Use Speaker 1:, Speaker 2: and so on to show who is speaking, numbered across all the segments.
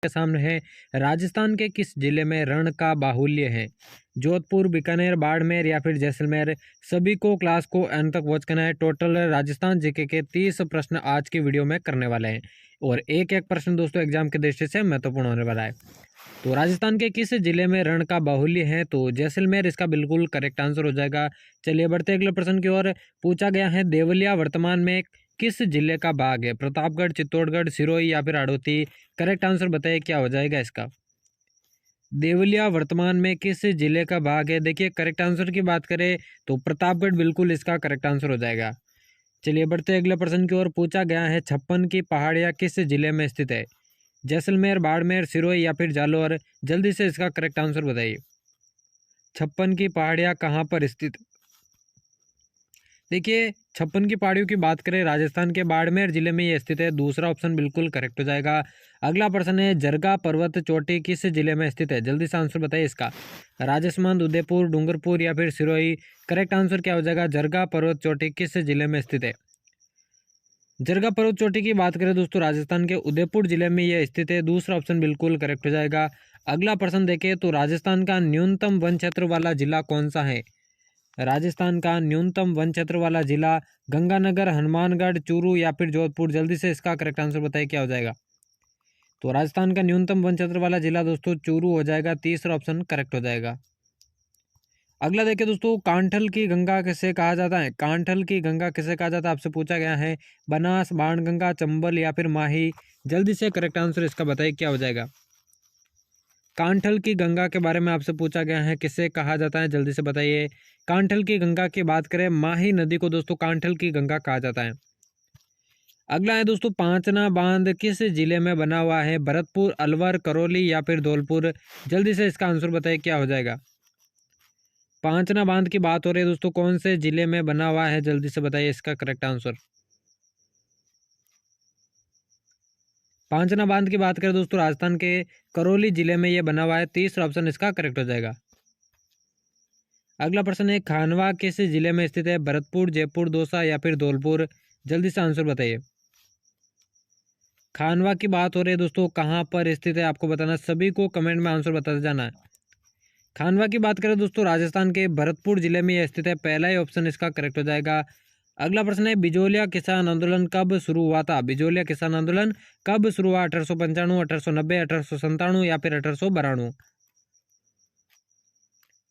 Speaker 1: के सामने है राजस्थान के किस जिले में रण का बाहुल्य है? जोधपुर, बीकानेर, बाड़मेर या फिर जैसलमेर। सभी को क्लास को अंत तक वॉच करना है। टोटल राजस्थान जीके के 30 प्रश्न आज की वीडियो में करने वाले हैं और एक एक प्रश्न दोस्तों एग्जाम की दृष्टि से महत्वपूर्ण होने वाला है। तो राजस्थान के किस जिले में रण का बाहुल्य है? तो जैसलमेर इसका बिल्कुल करेक्ट आंसर हो जाएगा। चलिए बढ़ते अगले प्रश्न की ओर। पूछा गया है देवलिया वर्तमान में किस जिले का भाग है? प्रतापगढ़, चित्तौड़गढ़, सिरोही या फिर हाड़ौती। करेक्ट आंसर बताइए क्या हो जाएगा इसका। देवलिया वर्तमान में किस जिले का भाग है? देखिए करेक्ट आंसर की बात करें तो प्रतापगढ़ बिल्कुल इसका करेक्ट आंसर हो जाएगा। चलिए बढ़ते अगले प्रश्न की ओर। पूछा गया है 56 की पहाड़ियाँ किस जिले में स्थित है? जैसलमेर, बाड़मेर, सिरोही या फिर जालौर। जल्दी से इसका करेक्ट आंसर बताइए। 56 की पहाड़ियाँ कहाँ पर स्थित? देखिए 56 की पहाड़ियों की बात करें राजस्थान के बाड़मेर जिले में ये स्थित है। दूसरा ऑप्शन बिल्कुल करेक्ट हो जाएगा। अगला प्रश्न है जरगा पर्वत चोटी किस जिले में स्थित है? जल्दी से आंसर बताइए इसका। राजसमंद, उदयपुर, डूंगरपुर या फिर सिरोही। करेक्ट आंसर क्या हो जाएगा? जरगा पर्वत चोटी किस जिले में स्थित है? जरगा पर्वत चोटी की बात करें दोस्तों राजस्थान के उदयपुर जिले में यह स्थित है। दूसरा ऑप्शन बिल्कुल करेक्ट हो जाएगा। अगला प्रश्न देखें तो राजस्थान का न्यूनतम वन क्षेत्र वाला जिला कौन सा है? राजस्थान का न्यूनतम वन क्षेत्र वाला जिला गंगानगर, हनुमानगढ़, चूरू या फिर जोधपुर। जल्दी से इसका करेक्ट आंसर बताइए क्या हो जाएगा। तो राजस्थान का न्यूनतम वन क्षेत्र वाला जिला दोस्तों चूरू हो जाएगा। तीसरा ऑप्शन करेक्ट हो जाएगा। अगला देखिए दोस्तों कांठल की गंगा किसे कहा जाता है? कांठल की गंगा किसे कहा जाता है आपसे पूछा गया है। बनास, बाणगंगा, चंबल या फिर माही। जल्दी से करेक्ट आंसर इसका बताइए क्या हो जाएगा। कांठल की गंगा के बारे में आपसे पूछा गया है किसे कहा जाता है? जल्दी से बताइए। कांठल की गंगा की बात करें माही नदी को दोस्तों कांठल की गंगा कहा जाता है। अगला है दोस्तों पांचना बांध किस जिले में बना हुआ है? भरतपुर, अलवर, करौली या फिर धौलपुर। जल्दी से इसका आंसर बताइए क्या हो जाएगा। पांचना बांध की बात हो रही है दोस्तों कौन से जिले में बना हुआ है? जल्दी से बताइए इसका करेक्ट आंसर। पांचना बांध की बात करें दोस्तों राजस्थान के करौली जिले में यह बना हुआ है। तीसरा ऑप्शन इसका करेक्ट हो जाएगा। अगला प्रश्न है खानवा किस जिले में स्थित है? भरतपुर, जयपुर, दौसा या फिर धौलपुर। जल्दी से आंसर बताइए। खानवा की बात हो रही है दोस्तों कहाँ पर स्थित है आपको बताना। सभी को कमेंट में आंसर बताते जाना है। खानवा की बात करें दोस्तों राजस्थान के भरतपुर जिले में यह स्थित है। पहला ही ऑप्शन इसका करेक्ट हो जाएगा। अगला प्रश्न है बिजोलिया किसान आंदोलन कब शुरू हुआ था? बिजोलिया किसान आंदोलन कब शुरू हुआ? 1895, 1890, 1897 या फिर 1892।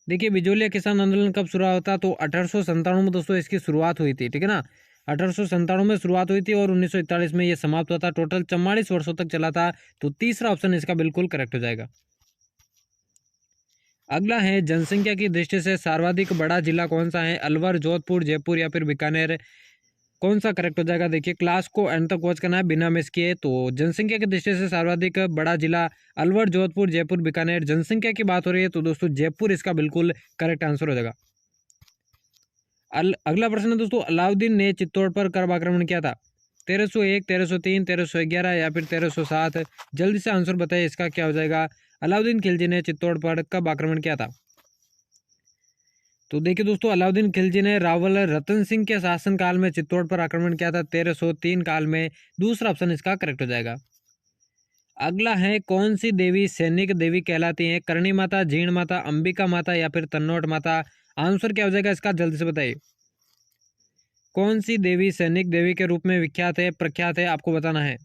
Speaker 1: देखिए बिजोलिया किसान आंदोलन कब शुरू हुआ था? तो 1897 में दोस्तों इसकी शुरुआत हुई थी। ठीक है ना। 1897 में शुरुआत हुई थी और 1941 में यह समाप्त हुआ था। टोटल 44 वर्षों तक चला था। तो तीसरा ऑप्शन इसका बिल्कुल करेक्ट हो जाएगा। अगला है जनसंख्या की दृष्टि से सर्वाधिक बड़ा जिला कौन सा है? अलवर, जोधपुर, जयपुर या फिर बीकानेर। कौन सा करेक्ट हो जाएगा? देखिए क्लास को एंड तक वॉच करना है बिना मिस किए। तो जनसंख्या की दृष्टि से सर्वाधिक बड़ा जिला अलवर, जोधपुर, जयपुर, बीकानेर। जनसंख्या की बात हो रही है तो दोस्तों जयपुर इसका बिल्कुल करेक्ट आंसर हो जाएगा। अगला प्रश्न है दोस्तों अलाउद्दीन ने चित्तौड़ पर कब आक्रमण किया था? 1301, 1303, 1311 या फिर 1307। जल्दी से आंसर बताइए इसका क्या हो जाएगा। अलाउद्दीन खिलजी ने चित्तौड़ पर कब आक्रमण किया था? तो देखिए दोस्तों अलाउद्दीन खिलजी ने रावल रतन सिंह के शासनकाल में चित्तौड़ पर आक्रमण किया था 1303 काल में। दूसरा ऑप्शन इसका करेक्ट हो जाएगा। अगला है कौन सी देवी सैनिक देवी कहलाती है? करणी माता, जीण माता, अंबिका माता या फिर तन्नोट माता। आंसर क्या हो जाएगा इसका जल्दी से बताइए। कौन सी देवी सैनिक देवी के रूप में विख्यात है, प्रख्यात है, आपको बताना है।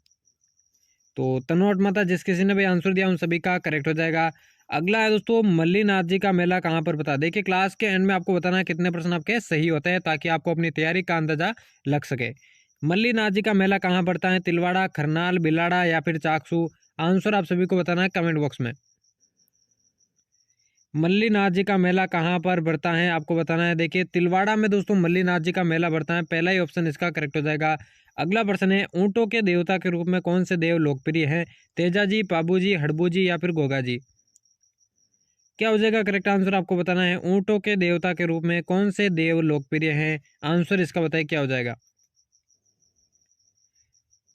Speaker 1: तो तनोट माता जिस किसी ने भी आंसर दिया उन सभी का करेक्ट हो जाएगा। अगला है दोस्तों मल्लीनाथ जी का मेला कहाँ पर पता? देखिए क्लास के एंड में आपको बताना है कितने प्रश्न आपके सही होते हैं ताकि आपको अपनी तैयारी का अंदाजा लग सके। मल्लीनाथ जी का मेला कहाँ पड़ता है? तिलवाड़ा, खरनाल, बिलाड़ा या फिर चाकसू। आंसर आप सभी को बताना है कमेंट बॉक्स में। मल्लीनाथ जी का मेला कहाँ पर बढ़ता है आपको बताना है। देखिए तिलवाड़ा में दोस्तों मल्लीनाथ जी का मेला बढ़ता है। पहला ही ऑप्शन इसका करेक्ट हो जाएगा। अगला प्रश्न है ऊंटों के देवता के रूप में कौन से देव लोकप्रिय हैं? तेजा जी, पाबू जी, हड़बू जी या फिर गोगा जी। क्या हो जाएगा करेक्ट आंसर आपको बताना है। ऊंटों के देवता के रूप में कौन से देव लोकप्रिय हैं? आंसर इसका बताइए क्या हो जाएगा।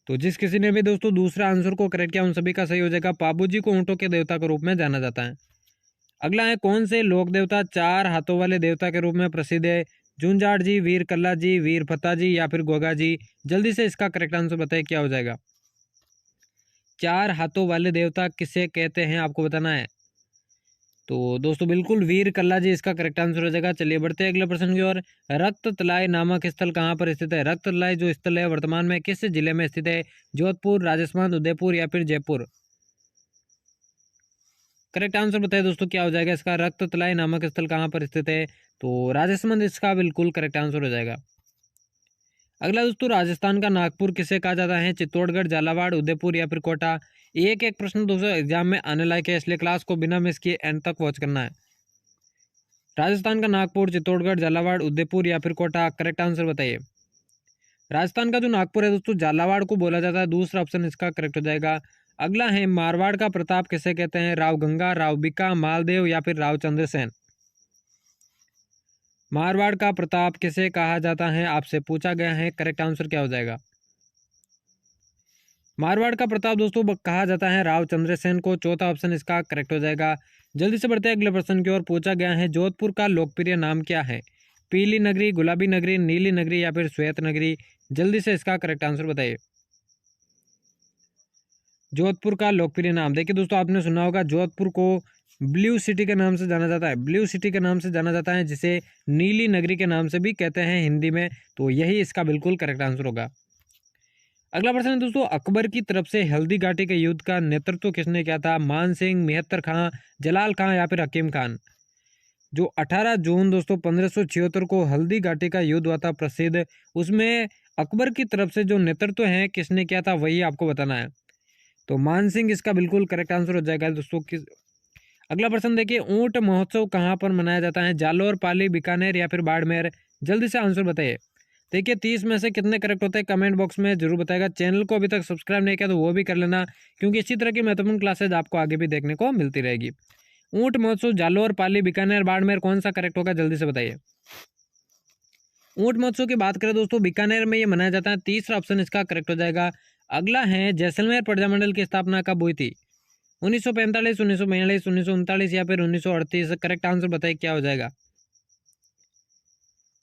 Speaker 1: तो जिस किसी ने भी दोस्तों दूसरा आंसर को करेक्ट किया उन सभी का सही हो जाएगा। पाबू जी को ऊंटों के देवता के रूप में जाना जाता है। अगला है कौन से लोक देवता चार हाथों वाले देवता के रूप में प्रसिद्ध है? झुंझाड़ जी, वीर कल्ला जी, वीर फत्ता जी या फिर गोगा जी। जल्दी से इसका करेक्ट आंसर बताइए क्या हो जाएगा। चार हाथों वाले देवता किसे कहते हैं, आपको बताना है। तो दोस्तों बिल्कुल वीर कल्ला जी इसका करेक्ट आंसर हो जाएगा। चलिए बढ़ते हैं अगले प्रश्न की ओर। रक्त तलाई नामक स्थल कहाँ पर स्थित है? रक्त तलाई जो स्थल है वर्तमान में किस जिले में स्थित है? जोधपुर, राजस्थान, उदयपुर या फिर जयपुर? करेक्ट आंसर बताइए दोस्तों, क्या हो जाएगा इसका? रक्त तलाई नामक स्थल कहाँ पर स्थित है? तो राजस्थान इसका बिल्कुल करेक्ट आंसर हो जाएगा। अगला दोस्तों, राजस्थान का नागपुर किसे कहा जाता है? चित्तौड़गढ़, झालावाड़, उदयपुर या फिर कोटा? एक एक प्रश्न दोस्तों एग्जाम में आने लायक है, इसलिए क्लास को बिना मिस किए एंड तक वॉच करना है। राजस्थान का नागपुर, चित्तौड़गढ़, झालावाड़, उदयपुर या फिर कोटा? करेक्ट आंसर बताइए। राजस्थान का जो नागपुर है दोस्तों झालावाड़ को बोला जाता है, दूसरा ऑप्शन इसका करेक्ट हो जाएगा। अगला है मारवाड़ का प्रताप किसे कहते हैं? राव गंगा, राव बिका, मालदेव या फिर राव चंद्रसेन? मारवाड़ का प्रताप किसे कहा जाता है, आपसे पूछा गया है। करेक्ट आंसर क्या हो जाएगा? मारवाड़ का प्रताप दोस्तों कहा जाता है राव चंद्रसेन को। चौथा ऑप्शन इसका करेक्ट हो जाएगा। जल्दी से बढ़ते हैं अगले प्रश्न की ओर। पूछा गया है जोधपुर का लोकप्रिय नाम क्या है? पीली नगरी, गुलाबी नगरी, नीली नगरी या फिर श्वेत नगरी? जल्दी से इसका करेक्ट आंसर बताइए। जोधपुर का लोकप्रिय नाम, देखिए दोस्तों आपने सुना होगा जोधपुर को ब्लू सिटी के नाम से जाना जाता है। ब्लू सिटी के नाम से जाना जाता है, जिसे नीली नगरी के नाम से भी कहते हैं हिंदी में। तो यही इसका बिल्कुल करेक्ट आंसर होगा। अगला प्रश्न है दोस्तों, अकबर की तरफ से हल्दी घाटी के युद्ध का नेतृत्व किसने किया था? मान सिंह, मेहतर खां, जलाल खां या फिर हकीम खान? जो 18 जून दोस्तों 1576 को हल्दी घाटी का युद्ध हुआ था प्रसिद्ध, उसमें अकबर की तरफ से जो नेतृत्व है किसने किया था, वही आपको बताना है। तो मान सिंह इसका बिल्कुल करेक्ट आंसर हो जाएगा दोस्तों। किस अगला प्रश्न देखिए, ऊंट महोत्सव कहाँ पर मनाया जाता है? जालोर, पाली, बीकानेर या फिर बाड़मेर? जल्दी से आंसर बताइए। देखिए 30 में से कितने करेक्ट होते हैं कमेंट बॉक्स में जरूर बताएगा। चैनल को अभी तक सब्सक्राइब नहीं किया तो वो भी कर लेना, क्योंकि इसी तरह की महत्वपूर्ण क्लासेज आपको आगे भी देखने को मिलती रहेगी। ऊंट महोत्सव जालोर, पाली, बीकानेर, बाड़मेर, कौन सा करेक्ट होगा? जल्दी से बताइए। ऊंट महोत्सव की बात करें दोस्तों बीकानेर में ये मनाया जाता है, तीसरा ऑप्शन इसका करेक्ट हो जाएगा। अगला है जैसलमेर प्रजामंडल की स्थापना कब हुई थी? 1945, 1942, 1939 या फिर 1938? करेक्ट आंसर बताइए क्या हो जाएगा।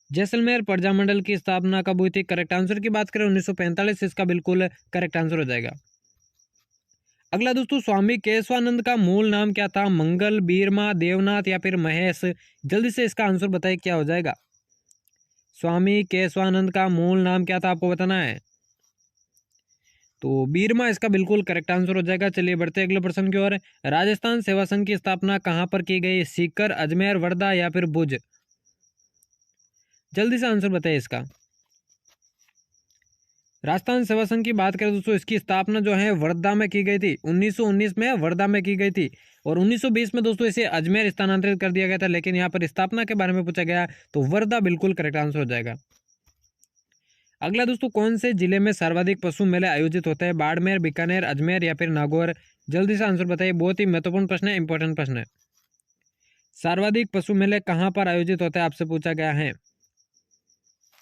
Speaker 1: जैसलमेर प्रजामंडल की स्थापना कब हुई थी? करेक्ट आंसर की बात करें 1945, इसका बिल्कुल करेक्ट आंसर हो जाएगा। अगला दोस्तों, स्वामी केशवानंद का मूल नाम क्या था? मंगल, बीरमा, देवनाथ या फिर महेश? जल्दी से इसका आंसर बताइए क्या हो जाएगा। स्वामी केशवानंद का मूल नाम क्या था, आपको बताना है। तो बीरमा इसका बिल्कुल करेक्ट आंसर हो जाएगा। चलिए बढ़ते अगले प्रश्न की ओर। राजस्थान सेवा संघ की स्थापना कहाँ पर की गई? सीकर, अजमेर, वर्धा या फिर भुज? जल्दी से आंसर बताइए इसका। राजस्थान सेवा संघ की बात करें दोस्तों, इसकी स्थापना जो है वर्धा में की गई थी। 1919 में वर्धा में की गई थी, और 1920 में दोस्तों इसे अजमेर स्थानांतरित कर दिया गया था, लेकिन यहाँ पर स्थापना के बारे में पूछा गया तो वर्धा बिल्कुल करेक्ट आंसर हो जाएगा। अगला दोस्तों, कौन से जिले में सर्वाधिक पशु मेले आयोजित होते हैं? बाड़मेर, बीकानेर, अजमेर या फिर नागौर? जल्दी से आंसर बताइए, बहुत ही महत्वपूर्ण प्रश्न है, इंपॉर्टेंट प्रश्न है। सर्वाधिक पशु मेले कहाँ पर आयोजित होते हैं, आपसे पूछा गया है।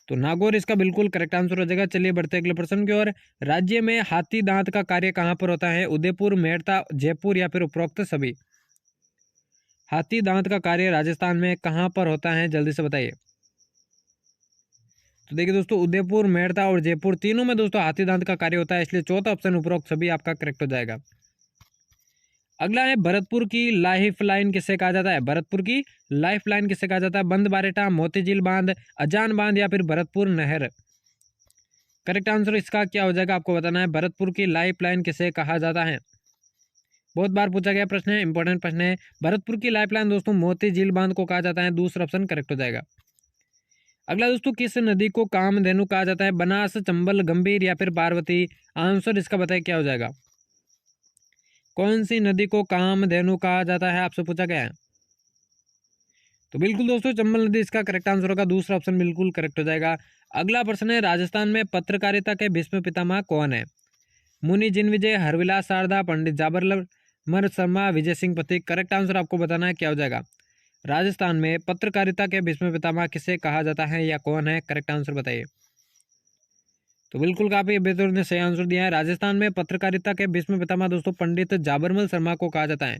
Speaker 1: तो नागौर इसका बिल्कुल करेक्ट आंसर हो जाएगा। चलिए बढ़ते अगले प्रश्न की ओर। राज्य में हाथी दांत का कार्य कहाँ पर होता है? उदयपुर, मेड़ता, जयपुर या फिर उपरोक्त सभी? हाथी दांत का कार्य राजस्थान में कहाँ पर होता है? जल्दी से बताइए। तो देखिए दोस्तों, उदयपुर, मेड़ता और जयपुर तीनों में दोस्तों हाथी दांत का कार्य होता है, इसलिए चौथा ऑप्शन उपरोक्त सभी आपका करेक्ट हो जाएगा। अगला है भरतपुर की लाइफ लाइन किसे कहा जाता है? भरतपुर की लाइफ लाइन किसे कहा जाता है? बंद बारेटा, मोतीझील बांध, अजान बांध या फिर भरतपुर नहर? करेक्ट आंसर इसका क्या हो जाएगा, आपको बताना है। भरतपुर की लाइफ लाइन किसे कहा जाता है? बहुत बार पूछा गया प्रश्न है, इंपॉर्टेंट प्रश्न है। भरतपुर की लाइफ लाइन दोस्तों मोतीझील बांध को कहा जाता है, दूसरा ऑप्शन करेक्ट हो जाएगा। अगला दोस्तों, किस नदी को कामधेनु कहा जाता है? बनास, चंबल, गंभीर या फिर पार्वती? आंसर इसका बताइए क्या हो जाएगा। कौन सी नदी को कामधेनु कहा जाता है, आपसे पूछा गया है। तो बिल्कुल दोस्तों चंबल नदी इसका करेक्ट आंसर होगा, दूसरा ऑप्शन बिल्कुल करेक्ट हो जाएगा। अगला प्रश्न है, राजस्थान में पत्रकारिता के भीष्म पितामह कौन है? मुनि जिनविजय, हरविलास शारदा, पंडित जाबरमल शर्मा, विजय सिंह पथिक? करेक्ट आंसर आपको बताना है क्या हो जाएगा। राजस्थान में पत्रकारिता के भीष्म पितामह किसे कहा जाता है या कौन है? करेक्ट आंसर बताइए। तो बिल्कुल काफी बेहतर ने सही आंसर दिया है। राजस्थान में पत्रकारिता के भीष्म पितामह दोस्तों पंडित जाबरमल शर्मा को कहा जाता है।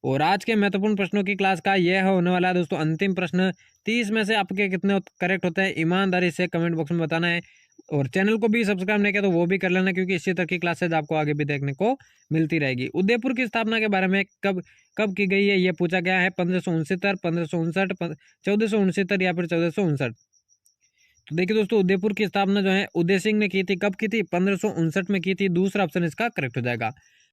Speaker 1: और आज के महत्वपूर्ण प्रश्नों की क्लास का यह होने वाला है दोस्तों अंतिम प्रश्न। 30 में से आपके कितने करेक्ट होते हैं ईमानदारी से कमेंट बॉक्स में बताना है। और चैनल को भी सब्सक्राइब नहीं किया तो वो भी कर लेना, क्योंकि इसी तरह की क्लासेज आपको आगे भी देखने को मिलती रहेगी। उदयपुर की स्थापना के बारे में कब कब की गई है ये पूछा गया है। 1569, 1559, 1469 या फिर 1459। तो देखिए दोस्तों, उदयपुर की स्थापना जो है उदय सिंह ने की थी। कब की थी? 1559 में की थी। दूसरा ऑप्शन इसका करेक्ट हो जाएगा।